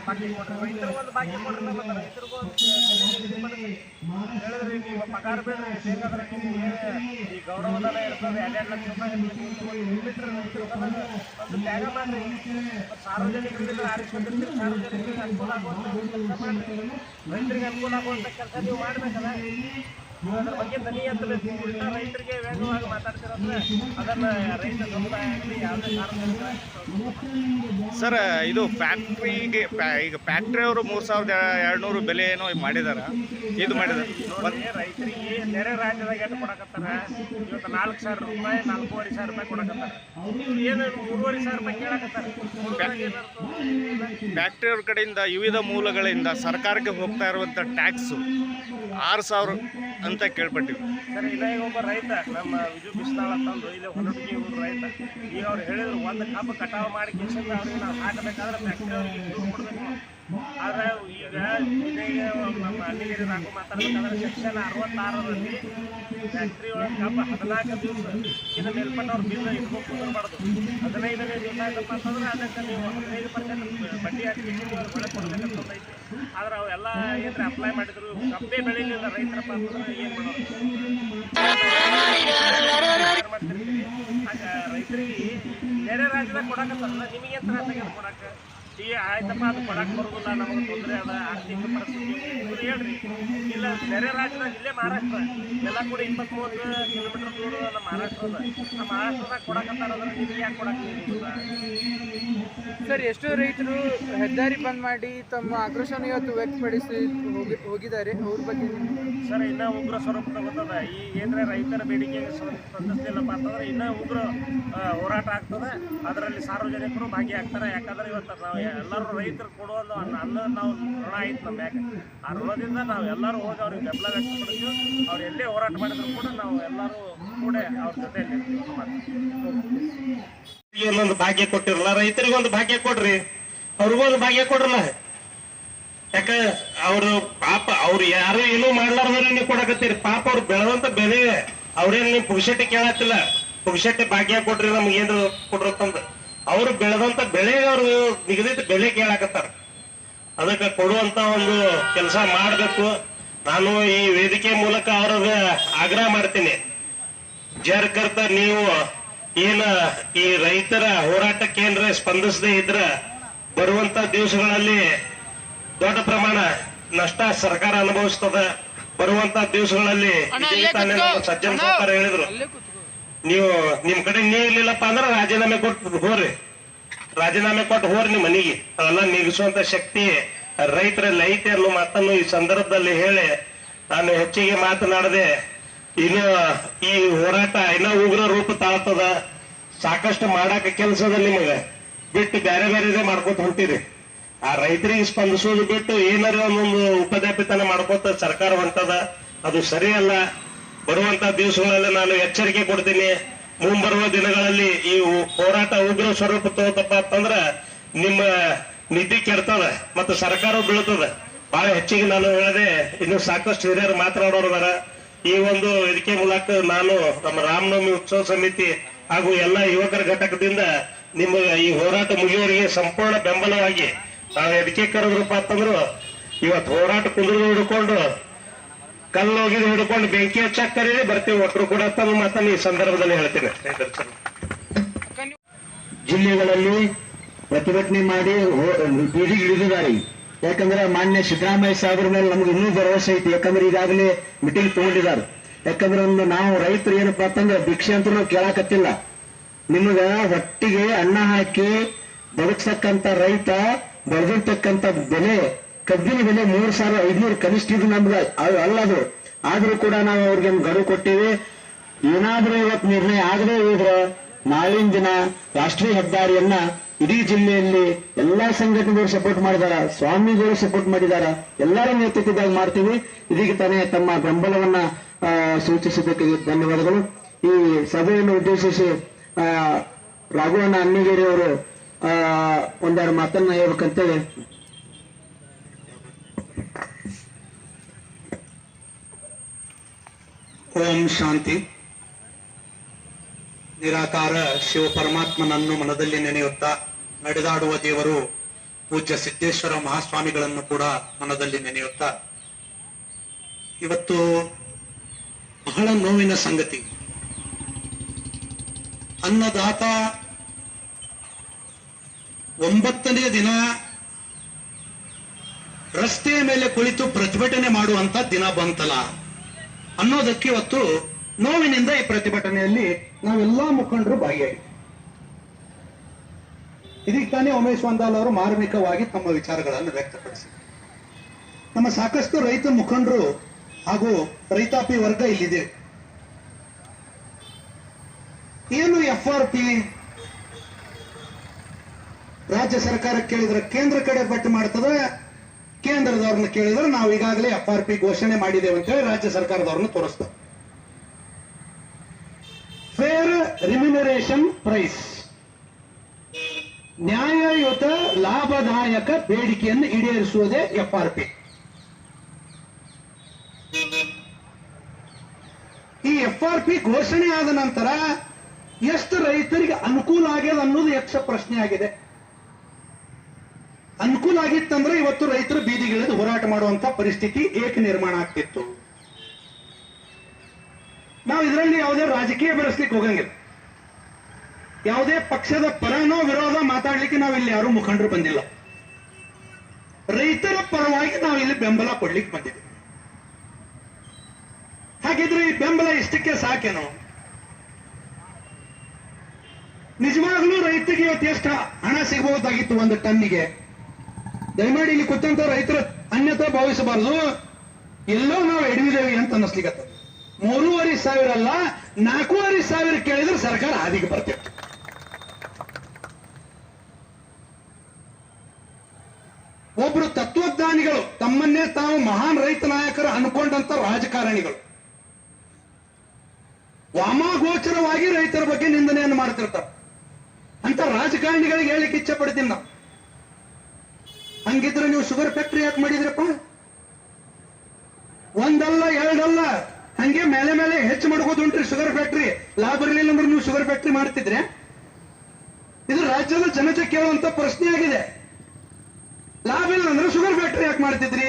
ಬಾಕಿ ಕೊಡ್ರಿ, ರೈತರಿಗೆ ಒಂದು ಬಾಕಿ ಕೊಡ್ರಲ್ಲ. ಮತ್ತು ರೈತರಿಗೂ ಹೇಳಿದ್ರಿ ನೀವು ಪಗಾರ ಬೇಡ್ರಿ, ಬೇಕಾದ್ರೆ ನಿಮ್ಗೆ ಈ ಗೌರವಧನ ಇರ್ತದೆ 2 ಲಕ್ಷ ರೂಪಾಯಿ ಬಿಟ್ಟರೆ ರೈತರಿಗೆ ಒಂದು ತ್ಯಾಗ ಮಾಡ್ರಿ. ಮತ್ತು ಸಾರ್ವಜನಿಕರಿಂದ ಆರಿಸ್ಕೊಂಡಿರ್ತೀರಿ, ಸಾರ್ವಜನಿಕರಿಗೆ ಅನುಕೂಲ ಆಗುವಂಥ ಕೆಲಸ ಮಾಡ್ರಿ, ರೈತರಿಗೆ ಅನುಕೂಲ ಆಗುವಂಥ ಕೆಲಸ ನೀವು ಮಾಡ್ಬೇಕಲ್ಲ. ನೀವು ಅದ್ರ ಬಗ್ಗೆ ದನಿ ಎತ್ತಬೇಕು. ಉಲ್ಟಾ ರೈತರಿಗೆ ವೇಗವಾಗಿ ಮಾತಾಡ್ತಿರೋದ್ರೆ ಅದನ್ನು ರೈತ ಸಮುದಾಯ ಆಗಲಿ ಯಾವುದೇ ಸಾರ್ವಜನಿಕ ಸರ್, ಇದು ಫ್ಯಾಕ್ಟ್ರಿಗೆ ಈಗ ಫ್ಯಾಕ್ಟ್ರಿ ಅವರು 3200 ಬೆಲೆ ಏನೋ ಮಾಡಿದಾರ, ಇದು ಮಾಡಿದಾರೆ. ನೋಡಿ, ರೈತರಿಗೆ ಬೇರೆ ರಾಜ್ಯದಾಗ ಎಷ್ಟು ಕೊಡಕತ್ತಾರ, ಇವತ್ತು 4,000 ರೂಪಾಯಿ 4,500 ರೂಪಾಯಿ ಕೊಡಕತ್ತಾರ. ಏನು 3,500 ರೂಪಾಯಿ ಕೇಳಕತ್ತಾರ. ಫ್ಯಾಕ್ಟ್ರಿ ಅವ್ರ ಕಡೆಯಿಂದ ವಿವಿಧ ಮೂಲಗಳಿಂದ ಸರ್ಕಾರಕ್ಕೆ ಹೋಗ್ತಾ ಇರುವಂಥ ಟ್ಯಾಕ್ಸು 6,000 ಅಂತ ಕೇಳ್ಪಟ್ಟಿವಿ ಸರ್. ಇಲ್ಲ, ಈಗ ಒಬ್ಬ ರೈತ ನಮ್ಮ ವಿಜು ಬಿಸ್ನಾಳ್ ಅಂತಂದು ಇಲ್ಲಿ ಹೊಲಟಿಗೆ ಊರು ರೈತ, ಈಗ ಅವ್ರು ಹೇಳಿದ್ರು ಒಂದು ಕಬ್ಬು ಕಟಾವು ಮಾಡಿ ಕಿಸಿಂದ ಅವ್ರಿಗೆ ನಾವು ಹಾಕಬೇಕಾದ್ರೆ ಫ್ಯಾಕ್ಟ್ರಿ ಅವ್ರಿಗೆ ಕೊಡಬೇಕು. ಆದರೆ ಈಗ ನಮ್ಮ ಅಲ್ಲಿಗೆ ರಾಕು ಮಾತಾಡ್ಬೇಕಾದ್ರೆ ಸೆಕ್ಷನ್ 66ರಲ್ಲಿ ಫ್ಯಾಕ್ಟ್ರಿ ಒಳಗೆ ಕಬ್ಬು 14 ದಿವಸ ಇನ್ನು ಮೇಲ್ಪಟ್ಟವ್ರು ಬಿಲ್ ಇಟ್ಕೊಂಡು ಕುಂದಿರಬಾರ್ದು. 15ನೇ ದಿವಸ ಆಯ್ತಪ್ಪ ಅಂತಂದ್ರೆ ಅದಕ್ಕೆ ನೀವು 15% ಬಡ್ಡಿ ಹಾಕಿ ಬೆಳೆ ಕೊಡಬೇಕಂತೈತಿ. ಆದ್ರೆ ಅವೆಲ್ಲ ಏನ್ರಿ ಅಪ್ಲೈ ಮಾಡಿದ್ರು ಕಬ್ಬೇ ಬೆಳೀಲಿಲ್ಲ ರೈತರಪ್ಪ ಅಂತಂದ್ರೆ ಏನು ಮಾಡೋದು? ಮಾಡ್ತಿರ್ತೀವಿ. ಆಗ ರೈತರಿಗೆ ಬೇರೆ ರಾಜ್ಯದಾಗ ಕೊಡಕತ್ತಲ್ಲ, ನಿಮಗೆ ತ್ರಾಸ ಆಗ್ಯದ ಕೊಡಕ್ಕೆ. ಈಗ ಆಯ್ತಪ್ಪ ಅದು ಕೊಡಕ್ಕೆ ಬರೋದಿಲ್ಲ, ನಮಗೆ ತೊಂದರೆ ಅದ, ಆರ್ಥಿಕ ಪರಿಸ್ಥಿತಿ ಹೇಳ್ರಿ. ಇಲ್ಲ ಬೇರೆ ರಾಜ್ಯದಾಗ ಇಲ್ಲೇ ಮಹಾರಾಷ್ಟ್ರ ಎಲ್ಲ ಕೂಡ 20-30 ಕಿಲೋಮೀಟರ್ ದೂರ ನಮ್ಮ ಮಹಾರಾಷ್ಟ್ರ ಅದ. ನಮ್ಮ ಮಹಾರಾಷ್ಟ್ರದಾಗ ಕೊಡಕತ್ತಾರಂದ್ರೆ ನಿಮಗೆ ಯಾಕೆ ಕೊಡಕ್ಕೆ ಸರ್? ಎಷ್ಟೋ ರೈತರು ಹೆದ್ದಾರಿ ಬಂದ್ ಮಾಡಿ ತಮ್ಮ ಆಕ್ರೋಶವನ್ನು ಇವತ್ತು ವ್ಯಕ್ತಪಡಿಸಿ ಹೋಗಿದ್ದಾರೆ. ಅವ್ರ ಬಗ್ಗೆ ಸರ್, ಇನ್ನೂ ಉಗ್ರ ಸ್ವರೂಪ ತಗೋತದ. ಈ ಏನರ ರೈತರ ಬೇಡಿಕೆಗೆ ಸ್ಪಂದಿಸ್ತಿಲ್ಲಪ್ಪ ಅಂತಂದ್ರೆ ಇನ್ನೂ ಉಗ್ರ ಹೋರಾಟ ಆಗ್ತದೆ. ಅದರಲ್ಲಿ ಸಾರ್ವಜನಿಕರು ಭಾಗಿಯಾಗ್ತಾರೆ. ಯಾಕಂದ್ರೆ ಇವತ್ತು ನಾವು ಎಲ್ಲರೂ ರೈತರು ಕೊಡುವಂಥ ಅನ್ನ ನಾವು ಋಣ ಆಯ್ತು ನಮ್ಮ ಮ್ಯಾಗ. ಆ ಋಣದಿಂದ ನಾವು ಎಲ್ಲರೂ ಹೋಗಿ ಅವ್ರಿಗೆ ಬೆಂಬಲ ವ್ಯಕ್ತಪಡಿಸಿ ಅವ್ರು ಎಲ್ಲೇ ಹೋರಾಟ ಮಾಡಿದ್ರು ಕೂಡ ನಾವು ಎಲ್ಲರೂ ಕೂಡ ಅವ್ರ ಜೊತೆಯಲ್ಲಿ ಒಂದೊಂದು ಭಾಗ್ಯ ಕೊಟ್ಟಿರಲ್ಲ, ರೈತರಿಗೆ ಒಂದು ಭಾಗ್ಯ ಕೊಡ್ರಿ, ಅವ್ರಿಗೊಂದು ಭಾಗ್ಯ ಕೊಡ್ರಲ್ಲ. ಯಾಕ ಅವರು ಪಾಪ ಅವ್ರು ಯಾರು ಏನೂ ಮಾಡ್ಲಾರ್ದ್ರೆ ನೀವು ಕೊಡಕತ್ತೀರಿ. ಪಾಪ ಅವ್ರು ಬೆಳೆದಂತ ಬೆಲೆ ಅವ್ರೇನು ನೀವು ಪುಕ್ಷಟೆ ಕೇಳತ್ತಿಲ್ಲ. ಪುಕ್ಷಟೆ ಭಾಗ್ಯ ಕೊಡ್ರಿ, ನಮ್ಗೆ ಏನು ಕೊಡ್ರತ್ತಂದ ಅವ್ರು ಬೆಳೆದಂತ ಬೆಳೆ ಅವ್ರು ನಿಗದಿತ ಬೆಲೆ ಕೇಳಾಕತ್ತಾರ. ಅದಕ್ಕೆ ಕೊಡುವಂತ ಒಂದು ಕೆಲಸ ಮಾಡಬೇಕು. ನಾನು ಈ ವೇದಿಕೆ ಮೂಲಕ ಅವ್ರಿಗೆ ಆಗ್ರಹ ಮಾಡ್ತೀನಿ, ಜರ್ಕರ್ತ ನೀವು ಏನ ಈ ರೈತರ ಹೋರಾಟಕ್ಕೆ ಏನ್ರ ಸ್ಪಂದಿಸದೇ ಇದ್ರ ಬರುವಂತ ದಿವಸಗಳಲ್ಲಿ ದೊಡ್ಡ ಪ್ರಮಾಣ ನಷ್ಟ ಸರ್ಕಾರ ಅನುಭವಿಸ್ತದ. ಬರುವಂತ ದಿವಸಗಳಲ್ಲಿ ಸಜ್ಜನ ಸರ್ಕಾರ ಹೇಳಿದ್ರು, ನೀವು ನಿಮ್ ಕಡೆ ನೀರ್ಲಿಲ್ಲಪ್ಪ ಅಂದ್ರೆ ರಾಜೀನಾಮೆ ಕೊಟ್ಟು ಹೋರಿ, ರಾಜೀನಾಮೆ ಕೊಟ್ಟು ಹೋರಿ ನಿಮ್ಮ ಮನೆಗೆ. ಅದೆಲ್ಲ ನೀಗಿಸುವಂತ ಶಕ್ತಿ ರೈತರಲ್ಲಿ ಐತೆ ಅನ್ನೋ ಮಾತನ್ನು ಈ ಸಂದರ್ಭದಲ್ಲಿ ಹೇಳಿ ನಾನು ಹೆಚ್ಚಿಗೆ ಮಾತನಾಡದೆ, ಇನ್ನು ಈ ಹೋರಾಟ ಇನ್ನ ಉಗ್ರ ರೂಪ ತಾಳ್ತದ. ಸಾಕಷ್ಟು ಮಾಡಾಕ ಕೆಲಸದ ನಿಮಗೆ ಬಿಟ್ಟು ಬೇರೆ ಬೇರೆ ಮಾಡ್ಕೊತ ಹೊಂಟಿರಿ. ಆ ರೈತರಿಗೆ ಸ್ಪಂದಿಸೋದು ಬಿಟ್ಟು ಏನಾರ ಒಂದೊಂದು ಉಪದ್ಯಾಪಿತನ ಮಾಡ್ಕೋತ ಸರ್ಕಾರ ಹೊಂಟದ, ಅದು ಸರಿಯಲ್ಲ. ಬರುವಂತ ದಿವಸಗಳಲ್ಲಿ ನಾನು ಎಚ್ಚರಿಕೆ ಕೊಡ್ತೀನಿ, ಮುಂಬರುವ ದಿನಗಳಲ್ಲಿ ಈ ಹೋರಾಟ ಉಗ್ರ ಸ್ವರೂಪ ತಗೋತಪ್ಪ ಅಂತಂದ್ರ ನಿಮ್ಮ ನಿಧಿ ಕೆಡ್ತದ ಮತ್ತು ಸರ್ಕಾರ ಬೀಳ್ತದ. ಬಹಳ ಹೆಚ್ಚಿಗೆ ನಾನು ಹೇಳದೆ, ಇನ್ನು ಸಾಕಷ್ಟು ಹಿರಿಯರು ಮಾತನಾಡೋದಾರ. ಈ ಒಂದು ವೇದಿಕೆ ಮೂಲಕ ನಾನು ನಮ್ಮ ರಾಮನವಮಿ ಉತ್ಸವ ಸಮಿತಿ ಹಾಗೂ ಎಲ್ಲ ಯುವಕರ ಘಟಕದಿಂದ ನಿಮಗೆ ಈ ಹೋರಾಟ ಮುಗಿಯುವವರಿಗೆ ಸಂಪೂರ್ಣ ಬೆಂಬಲವಾಗಿ ನಾವು ಎದಕ್ಕೆ ಕರೆದ್ರಪ್ಪ ಅಂತಂದ್ರು, ಇವತ್ತು ಹೋರಾಟ ಕುದುರೆ ಹಿಡ್ಕೊಂಡು ಕಲ್ಲು ಹೋಗಿದ್ದು ಹಿಡ್ಕೊಂಡು ಬೆಂಕಿ ಹಚ್ಚಾಕ್ ಕರೀರಿ ಬರ್ತೀವಿ ಒಟ್ಟರು ಕೂಡ ತಮ್ಮ ಮಾತನ್ನು ಈ ಸಂದರ್ಭದಲ್ಲಿ ಹೇಳ್ತೇನೆ. ಜಿಲ್ಲೆಗಳಲ್ಲಿ ಪ್ರತಿಭಟನೆ ಮಾಡಿ ಬೀದಿಗೆ ಇಳಿದಿದ್ದಾರೆ. ಯಾಕಂದ್ರೆ ಮಾನ್ಯ ಸಿದ್ದರಾಮಯ್ಯ ಸಾಹೇಬ್ರ ಮೇಲೆ ನಮ್ಗೆ ಇನ್ನೂ ಭರವಸೆ ಐತಿ. ಯಾಕಂದ್ರೆ ಈಗಾಗಲೇ ಮೀಟಿಂಗ್ ತಗೊಂಡಿದ್ದಾರೆ. ಯಾಕಂದ್ರೆ ನಾವು ರೈತರು ಏನಪ್ಪಾ ಅಂತಂದ್ರೆ ಭಿಕ್ಷೆ ಅಂತ ನಾವು ಕೇಳಾಕತ್ತಿಲ್ಲ. ನಿಮಗ ಹೊಟ್ಟಿಗೆ ಅನ್ನ ಹಾಕಿ ಬದುಕ್ತಕ್ಕಂತ ರೈತ ಬೆಳೆದಿರ್ತಕ್ಕಂತ ಬೆಲೆ, ಕಬ್ಬಿನ ಬೆಲೆ 3,500 ಕನಿಷ್ಠ ಇದು ನಮ್ಗೆ ಅಲ್ಲದು. ಆದ್ರೂ ಕೂಡ ನಾವು ಅವ್ರಿಗೆ ಗಡುವು ಕೊಟ್ಟಿವಿ. ಏನಾದ್ರೂ ಇವತ್ತು ನಿರ್ಣಯ ಆಗದೆ ಹೋದ್ರ ನಾಳಿನ ದಿನ ರಾಷ್ಟ್ರೀಯ ಹೆದ್ದಾರಿಯನ್ನ ಇಡೀ ಜಿಲ್ಲೆಯಲ್ಲಿ ಎಲ್ಲಾ ಸಂಘಟನೆಗಳು ಸಪೋರ್ಟ್ ಮಾಡಿದಾರ, ಸ್ವಾಮಿಗಳು ಸಪೋರ್ಟ್ ಮಾಡಿದಾರ, ಎಲ್ಲರ ನೇತೃತ್ವದಾಗ ಮಾಡ್ತೀವಿ. ಇದೀಗ ತಾನೇ ತಮ್ಮ ಬೆಂಬಲವನ್ನ ಸೂಚಿಸಬೇಕಾಗಿ ಧನ್ಯವಾದಗಳು. ಈ ಸಭೆಯನ್ನು ಉದ್ದೇಶಿಸಿ ರಾಘವಣ್ಣ ಅನ್ನಿಗೇರಿ ಅವರು ಒಂದೆರಡು ಮಾತನ್ನ ಹೇಳ್ಬೇಕಂತೇಳಿ. ಓಂ ಶಾಂತಿ. ನಿರಾಕಾರ ಶಿವ ಪರಮಾತ್ಮನನ್ನು ಮನದಲ್ಲಿ ನೆನೆಯುತ್ತಾ ನಡೆದಾಡುವ ದೇವರು ಪೂಜ್ಯ ಸಿದ್ದೇಶ್ವರ ಮಹಾಸ್ವಾಮಿಗಳನ್ನು ಕೂಡ ಮನದಲ್ಲಿ ನೆನೆಯುತ್ತಾ, ಇವತ್ತು ಬಹಳ ನೋವಿನ ಸಂಗತಿ. ಅನ್ನದಾತ 9ನೇ ದಿನ ರಸ್ತೆಯ ಮೇಲೆ ಕುಳಿತು ಪ್ರತಿಭಟನೆ ಮಾಡುವಂತ ದಿನ ಬಂತಲ್ಲ ಅನ್ನೋದಕ್ಕೆ ಇವತ್ತು ನೋವಿನಿಂದ ಈ ಪ್ರತಿಭಟನೆಯಲ್ಲಿ ನಾವೆಲ್ಲಾ ಮುಖಂಡರು ಭಾಗಿಯಾಗಿದ್ದೀವಿ. ಇದಕ್ಕೆ ತಾನೇ ಉಮೇಶ್ ವಂದಾಲ್ ಅವರು ಮಾರ್ಮಿಕವಾಗಿ ತಮ್ಮ ವಿಚಾರಗಳನ್ನು ವ್ಯಕ್ತಪಡಿಸಿದರು. ನಮ್ಮ ಸಾಕಷ್ಟು ರೈತ ಮುಖಂಡರು ಹಾಗೂ ರೈತಾಪಿ ವರ್ಗ ಇಲ್ಲಿದೆ. ಏನು FRP ರಾಜ್ಯ ಸರ್ಕಾರ ಕೇಳಿದ್ರೆ ಕೇಂದ್ರ ಕಡೆ ಬಟ್ಟು ಮಾಡ್ತದ, ಕೇಂದ್ರದವ್ರನ್ನ ಕೇಳಿದ್ರೆ ನಾವು ಈಗಾಗಲೇ FRP ಘೋಷಣೆ ಮಾಡಿದ್ದೇವೆ ಅಂತ ಹೇಳಿ ರಾಜ್ಯ ಸರ್ಕಾರದವ್ರನ್ನ ತೋರಿಸ್ತಾರೆ. ಫೇರ್ ರಿಮ್ಯುನರೇಷನ್ ಪ್ರೈಸ್, ನ್ಯಾಯಯುತ ಲಾಭದಾಯಕ ಬೇಡಿಕೆಯನ್ನು ಈಡೇರಿಸುವುದೇ FRP. ಈ FRP ಘೋಷಣೆ ಆದ ನಂತರ ಎಷ್ಟು ರೈತರಿಗೆ ಅನುಕೂಲ ಆಗ್ಯದ ಅನ್ನೋದು ಯಕ್ಷ ಪ್ರಶ್ನೆ ಆಗಿದೆ. ಅನುಕೂಲ ಆಗಿತ್ತಂದ್ರೆ ಇವತ್ತು ರೈತರು ಬೀದಿಗಿಳಿದು ಹೋರಾಟ ಮಾಡುವಂತ ಪರಿಸ್ಥಿತಿ ಏಕ ನಿರ್ಮಾಣ ಆಗ್ತಿತ್ತು. ನಾವು ಇದರಲ್ಲಿ ಯಾವುದೇ ರಾಜಕೀಯ ಬೆಳೆಸ್ಲಿಕ್ಕೆ ಹೋಗಂಗಿಲ್ಲ. ಯಾವುದೇ ಪಕ್ಷದ ಪರನೋ ವಿರೋಧ ಮಾತಾಡ್ಲಿಕ್ಕೆ ನಾವು ಇಲ್ಲಿ ಯಾರು ಮುಖಂಡರು ಬಂದಿಲ್ಲ. ರೈತರ ಪರವಾಗಿ ನಾವು ಇಲ್ಲಿ ಬೆಂಬಲ ಕೊಡ್ಲಿಕ್ಕೆ ಬಂದಿದ್ದೀವಿ. ಹಾಗಿದ್ರೆ ಈ ಬೆಂಬಲ ಇಷ್ಟಕ್ಕೆ ಸಾಕೇನೋ? ನಿಜವಾಗ್ಲೂ ರೈತರಿಗೆ ಇವತ್ತು ಎಷ್ಟು ಹಣ ಸಿಗಬಹುದಾಗಿತ್ತು ಒಂದು ಟನ್ನಿಗೆ? ದಯಮಾಡಿ ಇಲ್ಲಿ ಕೂತಂತ ರೈತರ ಅನ್ಯತಾ ಭಾವಿಸಬಾರದು. ಎಲ್ಲೋ ನಾವು ಎಡವಿದೇವಿ ಅಂತ ಅನ್ನಿಸ್ಲಿಕ್ಕೆ 3,500 ಅಲ್ಲ 4,500 ಕೇಳಿದ್ರೆ ಸರ್ಕಾರ ಹಾದಿಗೆ ಬರ್ತಿತ್ತು. ಒಬ್ರು ತತ್ವಜ್ಞಾನಿಗಳು, ತಮ್ಮನ್ನೇ ತಾವು ಮಹಾನ್ ರೈತ ನಾಯಕರು ಅನ್ಕೊಂಡಂತ ರಾಜಕಾರಣಿಗಳು ವಾಮಾಗೋಚರವಾಗಿ ರೈತರ ಬಗ್ಗೆ ನಿಂದನೆಯನ್ನು ಮಾಡ್ತಿರ್ತಾರೆ. ಅಂತ ರಾಜಕಾರಣಿಗಳಿಗೆ ಹೇಳಿಕ್ಕೆ ಇಚ್ಛೆ ಪಡ್ತೀನಿ ನಾವು. ಹಂಗಿದ್ರೆ ನೀವು ಶುಗರ್ ಫ್ಯಾಕ್ಟರಿ ಯಾಕೆ ಮಾಡಿದ್ರಪ್ಪ? ಒಂದಲ್ಲ ಎರಡಲ್ಲ, ಹಂಗೆ ಮೇಲೆ ಮೇಲೆ ಹೆಚ್ಚು ಮಾಡ್ಕೋದುಂಟ್ರಿ ಶುಗರ್ ಫ್ಯಾಕ್ಟರಿ. ಲಾಭ ಇರಲಿಲ್ಲ ಅಂದ್ರೆ ನೀವು ಶುಗರ್ ಫ್ಯಾಕ್ಟರಿ ಮಾಡ್ತಿದ್ರೆ? ಇದು ರಾಜ್ಯದ ಜನತೆ ಕೇಳುವಂತ ಪ್ರಶ್ನೆ ಆಗಿದೆ. ಲಾಭ ಇಲ್ಲ ಅಂದ್ರೆ ಶುಗರ್ ಫ್ಯಾಕ್ಟರಿ ಯಾಕೆ ಮಾಡ್ತಿದ್ರಿ?